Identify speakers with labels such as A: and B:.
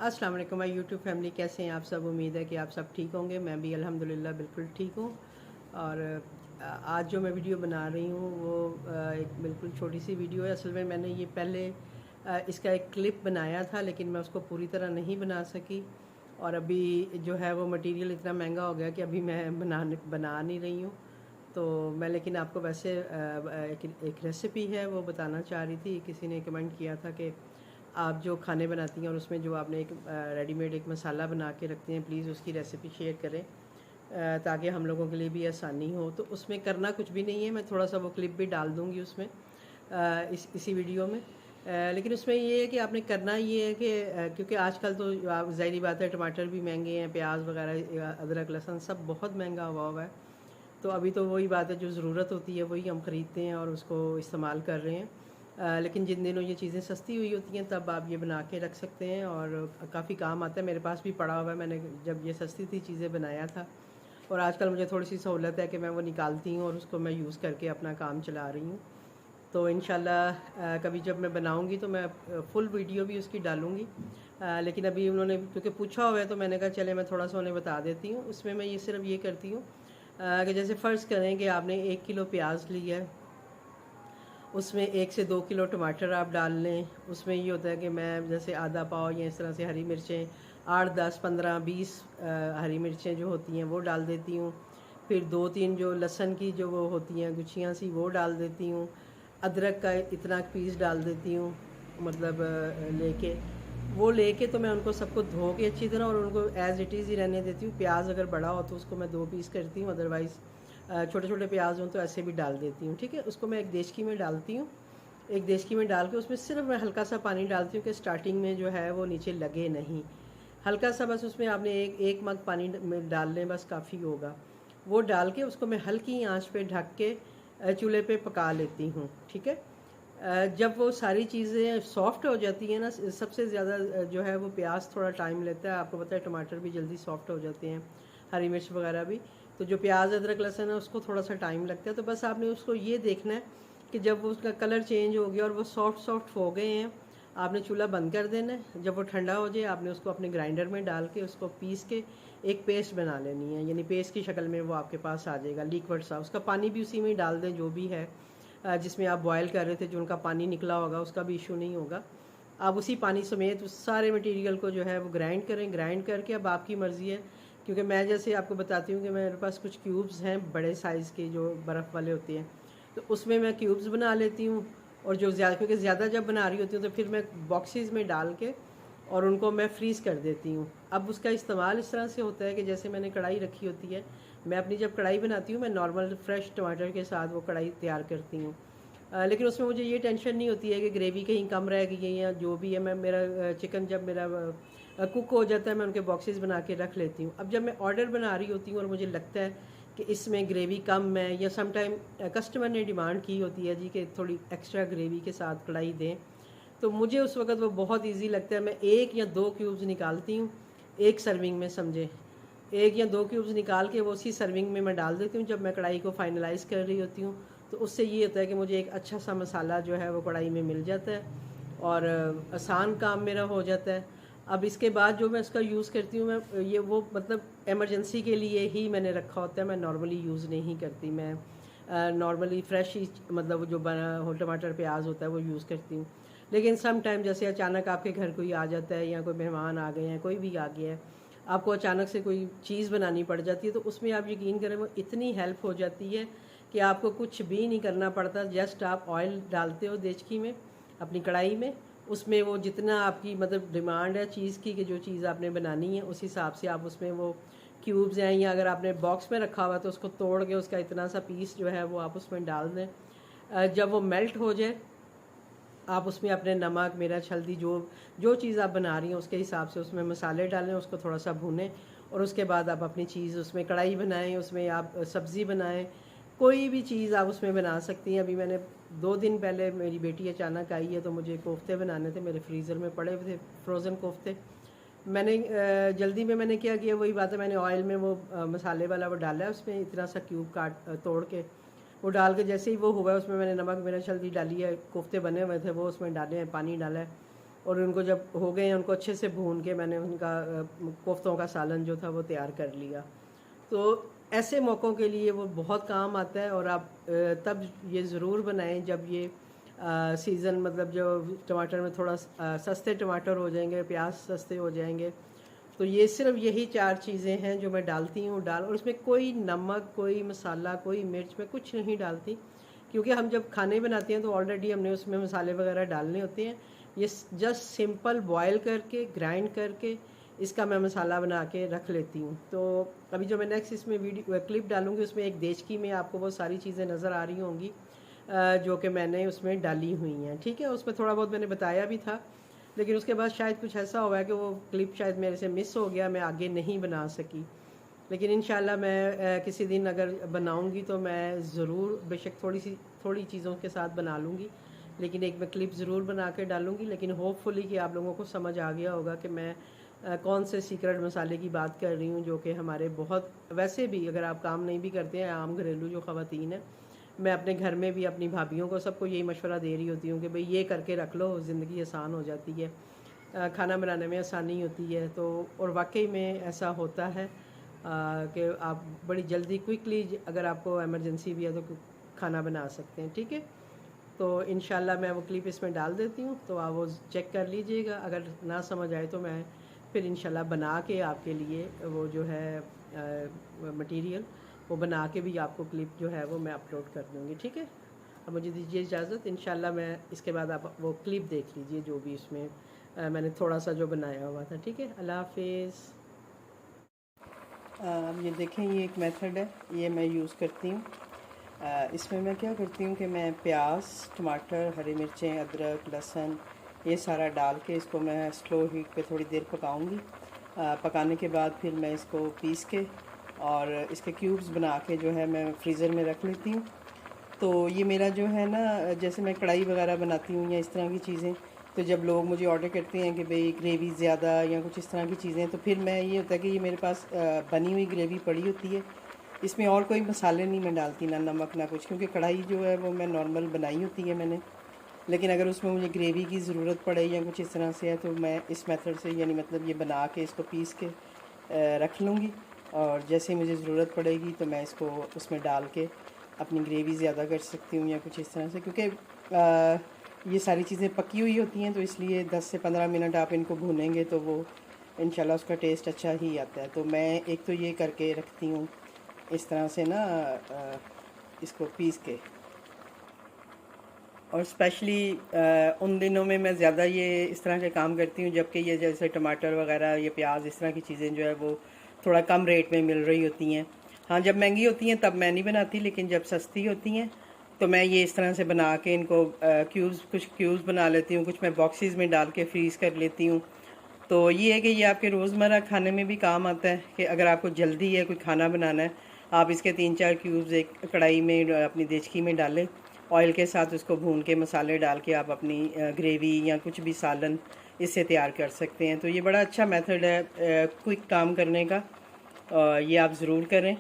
A: अस्सलाम वालेकुम my YouTube family, कैसे हैं आप सब। उम्मीद है कि आप सब ठीक होंगे। मैं भी अल्हम्दुलिल्लाह बिल्कुल ठीक हूँ। और आज जो मैं वीडियो बना रही हूँ वो एक बिल्कुल छोटी सी वीडियो है। असल में मैंने ये पहले इसका एक क्लिप बनाया था, लेकिन मैं उसको पूरी तरह नहीं बना सकी। और अभी जो है वो मटेरियल इतना महंगा हो गया कि अभी मैं बना नहीं रही हूँ। तो मैं लेकिन आपको वैसे एक रेसिपी है वो बताना चाह रही थी। किसी ने कमेंट किया था कि आप जो खाने बनाती हैं और उसमें जो आपने एक रेडीमेड एक मसाला बना के रखते हैं, प्लीज़ उसकी रेसिपी शेयर करें ताकि हम लोगों के लिए भी आसानी हो। तो उसमें करना कुछ भी नहीं है, मैं थोड़ा सा वो क्लिप भी डाल दूँगी उसमें इसी वीडियो में। लेकिन उसमें ये है कि आपने करना ये है कि क्योंकि आजकल तो आप ज़ाहिर बात है टमाटर भी महंगे हैं, प्याज वगैरह, अदरक लहसुन सब बहुत महंगा हुआ है। तो अभी तो वही बात है, जो ज़रूरत होती है वही हम ख़रीदते हैं और उसको इस्तेमाल कर रहे हैं। लेकिन जिन दिनों ये चीज़ें सस्ती हुई होती हैं तब आप ये बना के रख सकते हैं और काफ़ी काम आता है। मेरे पास भी पड़ा हुआ है, मैंने जब ये सस्ती थी चीज़ें बनाया था। और आजकल मुझे थोड़ी सी सहूलत है कि मैं वो निकालती हूँ और उसको मैं यूज़ करके अपना काम चला रही हूँ। तो इंशाल्लाह कभी जब मैं बनाऊँगी तो मैं फुल वीडियो भी उसकी डालूँगी। लेकिन अभी उन्होंने क्योंकि पूछा हुआ है तो मैंने कहा चले मैं थोड़ा सा उन्हें बता देती हूँ। उसमें मैं ये सिर्फ ये करती हूँ कि जैसे फ़र्ज़ करें कि आपने 1 किलो प्याज लिया है, उसमें 1 से 2 किलो टमाटर आप डाल लें। उसमें ये होता है कि मैं जैसे आधा पाव या इस तरह से हरी मिर्चें 8, 10, 15, 20 हरी मिर्चें जो होती हैं वो डाल देती हूँ। फिर 2-3 जो लहसुन की जो वो होती हैं गुच्छियाँ सी वो डाल देती हूँ। अदरक का इतना पीस डाल देती हूँ, मतलब लेके वो लेके तो मैं उनको सबको धो के अच्छी तरह और उनको एज़ इट इज़ ही रहने देती हूँ। प्याज अगर बड़ा हो तो उसको मैं 2 पीस करती हूँ, अदरवाइज़ छोटे छोटे प्याज हों तो ऐसे भी डाल देती हूँ। ठीक है, उसको मैं एक देचकी में डालती हूँ। एक देचकी में डाल के उसमें सिर्फ मैं हल्का सा पानी डालती हूँ कि स्टार्टिंग में जो है वो नीचे लगे नहीं। हल्का सा बस उसमें आपने एक मग पानी में डाल लें, बस काफ़ी होगा। वो डाल के उसको मैं हल्की आंच पे ढक के चूल्हे पे पका लेती हूँ। ठीक है, जब वो सारी चीज़ें सॉफ्ट हो जाती हैं ना, सबसे ज़्यादा जो है वो प्याज थोड़ा टाइम लेता है। आपको पता है टमाटर भी जल्दी सॉफ्ट हो जाते हैं, हरी मिर्च वगैरह भी। तो जो प्याज अदरक लहसुन है उसको थोड़ा सा टाइम लगता है। तो बस आपने उसको ये देखना है कि जब वो उसका कलर चेंज हो गया और वो सॉफ्ट सॉफ्ट हो गए हैं, आपने चूल्हा बंद कर देना है। जब वो ठंडा हो जाए आपने उसको अपने ग्राइंडर में डाल के उसको पीस के एक पेस्ट बना लेनी है, यानी पेस्ट की शक्ल में वो आपके पास आ जाएगा लिक्विड सा। उसका पानी भी उसी में ही डाल दें जो भी है, जिसमें आप बॉयल कर रहे थे, जो उनका पानी निकला होगा उसका भी इशू नहीं होगा। आप उसी पानी समेत उस सारे मटेरियल को जो है वो ग्राइंड करें। ग्राइंड करके अब आपकी मर्ज़ी है, क्योंकि मैं जैसे आपको बताती हूँ कि मेरे पास कुछ क्यूब्स हैं बड़े साइज़ के जो बर्फ़ वाले होते हैं, तो उसमें मैं क्यूब्स बना लेती हूँ। और जो ज़्यादा, क्योंकि ज़्यादा जब बना रही होती हूँ तो फिर मैं बॉक्सेस में डाल के और उनको मैं फ्रीज़ कर देती हूँ। अब उसका इस्तेमाल इस तरह से होता है कि जैसे मैंने कढ़ाई रखी होती है, मैं अपनी जब कढ़ाई बनाती हूँ मैं नॉर्मल फ्रेश टमाटर के साथ वो कढ़ाई तैयार करती हूँ। लेकिन उसमें मुझे ये टेंशन नहीं होती है कि ग्रेवी कहीं कम रह गई है या जो भी है। मैं मेरा चिकन जब मेरा कुक हो जाता है मैं उनके बॉक्सेस बना के रख लेती हूँ। अब जब मैं ऑर्डर बना रही होती हूँ और मुझे लगता है कि इसमें ग्रेवी कम है, या सम टाइम कस्टमर ने डिमांड की होती है जी कि थोड़ी एक्स्ट्रा ग्रेवी के साथ कढ़ाई दें, तो मुझे उस वक़्त वो बहुत ईज़ी लगता है। मैं 1 या 2 क्यूब्स निकालती हूँ, एक सर्विंग में समझे, 1 या 2 क्यूब्स निकाल के वो उसी सर्विंग में मैं डाल देती हूँ जब मैं कढ़ाई को फाइनलाइज़ कर रही होती हूँ। तो उससे ये होता है कि मुझे एक अच्छा सा मसाला जो है वो कढ़ाई में मिल जाता है और आसान काम मेरा हो जाता है। अब इसके बाद जो मैं इसका यूज़ करती हूँ, मैं ये वो मतलब इमरजेंसी के लिए ही मैंने रखा होता है, मैं नॉर्मली यूज़ नहीं करती। मैं नॉर्मली फ्रेश ही मतलब जो बना हो टमाटर प्याज होता है वो यूज़ करती हूँ। लेकिन सम टाइम जैसे अचानक आपके घर कोई आ जाता है या कोई मेहमान आ गए हैं, कोई भी आ गया है, आपको अचानक से कोई चीज़ बनानी पड़ जाती है, तो उसमें आप यकीन करें वो इतनी हेल्प हो जाती है कि आपको कुछ भी नहीं करना पड़ता। जस्ट आप ऑयल डालते हो देचकी में, अपनी कढ़ाई में, उसमें वो जितना आपकी मतलब डिमांड है चीज़ की कि जो चीज़ आपने बनानी है उस हिसाब से आप उसमें वो क्यूब्स हैं, या अगर आपने बॉक्स में रखा हुआ तो उसको तोड़ के उसका इतना सा पीस जो है वो आप उसमें डाल दें। जब वो मेल्ट हो जाए आप उसमें अपने नमक, मिर्च, हल्दी, जो जो चीज़ आप बना रही हैं उसके हिसाब से उसमें मसाले डालें, उसको थोड़ा सा भूनें और उसके बाद आप अपनी चीज़ उसमें कढ़ाई बनाएं, उसमें आप सब्ज़ी बनाएं, कोई भी चीज़ आप उसमें बना सकती हैं। अभी मैंने 2 दिन पहले मेरी बेटी अचानक आई है तो मुझे कोफ्ते बनाने थे, मेरे फ्रीज़र में पड़े हुए थे फ्रोज़न कोफ्ते। मैंने जल्दी में मैंने क्या किया, वही बात है, मैंने ऑयल में वो मसाले वाला वो डाला है, उसमें इतना सा क्यूब तोड़ के वो डाल के जैसे ही वो हुआ उसमें मैंने नमक मिर्च हल्दी डाली है, कोफ्ते बने हुए थे वो उसमें डाले हैं, पानी डाला है और उनको जब हो गए उनको अच्छे से भून के मैंने उनका कोफ्तों का सालन जो था वो तैयार कर लिया। तो ऐसे मौक़ों के लिए वो बहुत काम आता है। और आप तब ये ज़रूर बनाएं जब ये सीज़न, मतलब जो टमाटर में थोड़ा सस्ते टमाटर हो जाएंगे, प्याज सस्ते हो जाएंगे। तो ये सिर्फ यही 4 चीज़ें हैं जो मैं डालती हूँ और उसमें कोई नमक, कोई मसाला, कोई मिर्च, मैं कुछ नहीं डालती, क्योंकि हम जब खाने बनाते हैं तो ऑलरेडी हमने उसमें मसाले वगैरह डालने होते हैं। ये जस्ट सिंपल बॉयल करके, ग्राइंड करके इसका मैं मसाला बना के रख लेती हूँ। तो अभी जो मैं नेक्स्ट इसमें वीडियो क्लिप डालूँगी उसमें एक देचकी में आपको वो सारी चीज़ें नज़र आ रही होंगी जो कि मैंने उसमें डाली हुई हैं। ठीक है, उसमें थोड़ा बहुत मैंने बताया भी था, लेकिन उसके बाद शायद कुछ ऐसा हुआ है कि वो क्लिप शायद मेरे से मिस हो गया, मैं आगे नहीं बना सकी। लेकिन इंशाल्लाह मैं किसी दिन अगर बनाऊंगी तो मैं ज़रूर, बेशक थोड़ी चीज़ों के साथ बना लूँगी, लेकिन एक मैं क्लिप ज़रूर बना के डालूँगी। लेकिन होपफुली कि आप लोगों को समझ आ गया होगा कि मैं कौन से सीक्रेट मसाले की बात कर रही हूँ, जो कि हमारे बहुत, वैसे भी अगर आप काम नहीं भी करते हैं, आम घरेलू जो ख़वातीन हैं, मैं अपने घर में भी अपनी भाभीयों को सबको यही मशवरा दे रही होती हूँ कि भाई ये करके रख लो, ज़िंदगी आसान हो जाती है, खाना बनाने में आसानी होती है। तो और वाकई में ऐसा होता है कि आप बड़ी जल्दी क्विकली, अगर आपको इमरजेंसी भी है तो खाना बना सकते हैं। ठीक है, तो इंशाल्लाह मैं वो क्लिप इसमें डाल देती हूँ, तो आप वो चेक कर लीजिएगा। अगर ना समझ आए तो मैं फिर इंशाल्लाह बना के आपके लिए वो जो है मटेरियल वो बना के भी आपको क्लिप जो है वो मैं अपलोड कर दूँगी। ठीक है, अब मुझे दीजिए इजाज़त। इंशाल्लाह मैं इसके बाद आप वो क्लिप देख लीजिए जो भी इसमें मैंने थोड़ा सा जो बनाया हुआ था। ठीक है, अल्लाह हाफिज़। अब ये देखें, ये एक मेथड है, ये मैं यूज़ करती हूँ। इसमें मैं क्या करती हूँ कि मैं प्याज, टमाटर, हरी मिर्चें, अदरक, लहसुन ये सारा डाल के इसको मैं स्लो हीट पे थोड़ी देर पकाऊंगी। पकाने के बाद फिर मैं इसको पीस के और इसके क्यूब्स बना के जो है मैं फ्रीज़र में रख लेती हूँ। तो ये मेरा जो है ना, जैसे मैं कढ़ाई वगैरह बनाती हूँ या इस तरह की चीज़ें, तो जब लोग मुझे ऑर्डर करते हैं कि भाई ग्रेवी ज़्यादा या कुछ इस तरह की चीज़ें, तो फिर मैं, ये होता है कि ये मेरे पास बनी हुई ग्रेवी पड़ी होती है, इसमें और कोई मसाले नहीं मैं डालती, ना नमक ना कुछ, क्योंकि कढ़ाई जो है वो मैं नॉर्मल बनाई होती है मैंने। लेकिन अगर उसमें मुझे ग्रेवी की ज़रूरत पड़े या कुछ इस तरह से है तो मैं इस मेथड से, यानी मतलब ये बना के इसको पीस के रख लूँगी, और जैसे मुझे ज़रूरत पड़ेगी तो मैं इसको उसमें डाल के अपनी ग्रेवी ज़्यादा कर सकती हूँ या कुछ इस तरह से। क्योंकि ये सारी चीज़ें पकी हुई होती हैं, तो इसलिए 10 से 15 मिनट आप इनको भूनेंगे तो वो इंशाल्लाह उसका टेस्ट अच्छा ही आता है। तो मैं एक तो ये करके रखती हूँ इस तरह से ना, इसको पीस के। और स्पेशली उन दिनों में मैं ज़्यादा ये इस तरह के काम करती हूँ जबकि ये जैसे टमाटर वगैरह, ये प्याज, इस तरह की चीज़ें जो है वो थोड़ा कम रेट में मिल रही होती हैं। हाँ, जब महंगी होती हैं तब मैं नहीं बनाती, लेकिन जब सस्ती होती हैं तो मैं ये इस तरह से बना के इनको कुछ क्यूब्स बना लेती हूँ, कुछ मैं बॉक्सेस में डाल के फ्रीज़ कर लेती हूँ। तो ये है कि ये आपके रोज़मर्रा खाने में भी काम आता है कि अगर आपको जल्दी है, कोई खाना बनाना है, आप इसके 3-4 क्यूब्स एक कढ़ाई में अपनी देचकी में डालें, ऑयल के साथ उसको भून के मसाले डाल के आप अपनी ग्रेवी या कुछ भी सालन इससे तैयार कर सकते हैं। तो ये बड़ा अच्छा मेथड है क्विक काम करने का, ये आप ज़रूर करें।